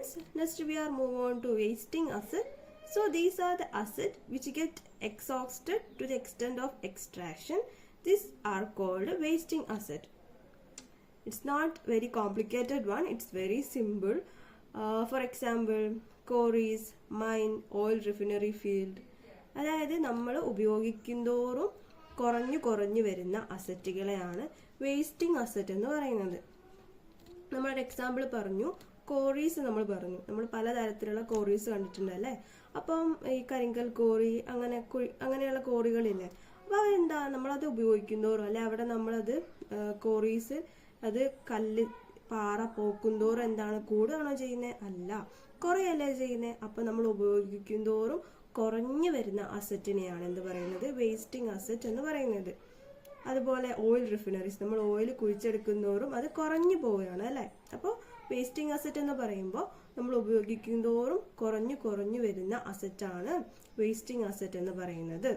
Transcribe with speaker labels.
Speaker 1: students, next we are move on to wasting asset. So these are the assets which get exhausted to the extent of extraction. These are called wasting asset. It's not very complicated one, it's very simple. For example, quarries, mine, oil refinery field. അതായത് നമ്മൾ ഉപയോഗിക്കുന്തോറും കുറഞ്ഞു വരുന്ന അസറ്റുകളെയാണ് wasting asset എന്ന് പറയുന്നത്. നമ്മളൊരു example പറഞ്ഞു, quarries നമ്മൾ പറഞ്ഞു. നമ്മൾ പലതരത്തിലുള്ള കോറീസ് കണ്ടിട്ടുണ്ടല്ലേ. അപ്പം ഈ കരിങ്കൽ കോറി അങ്ങനെയുള്ള കോറികളില്ലേ, അപ്പോൾ അതെന്താ നമ്മളത് ഉപയോഗിക്കുന്തോറും അല്ലെ അവിടെ നമ്മളത് കോറീസ് അത് കല്ല് പാറ പോക്കുന്തോറും എന്താണ് കൂടുകയാണോ ചെയ്യുന്നത്? അല്ല, കുറയല്ലേ ചെയ്യുന്നത്. അപ്പം നമ്മൾ ഉപയോഗിക്കുന്തോറും കുറഞ്ഞു വരുന്ന അസറ്റിനെയാണ് എന്ത് പറയുന്നത്? വേസ്റ്റിംഗ് അസറ്റ് എന്ന് പറയുന്നത്. അതുപോലെ ഓയിൽ റിഫൈനറീസ്, നമ്മൾ ഓയിൽ കുഴിച്ചെടുക്കുന്നതോറും അത് കുറഞ്ഞു പോവുകയാണ് അല്ലേ. അപ്പോൾ വേസ്റ്റിംഗ് അസറ്റ് എന്ന് പറയുമ്പോൾ നമ്മൾ ഉപയോഗിക്കുന്നതോറും കുറഞ്ഞു വരുന്ന അസറ്റാണ് വേസ്റ്റിംഗ് അസറ്റ് എന്ന് പറയുന്നത്.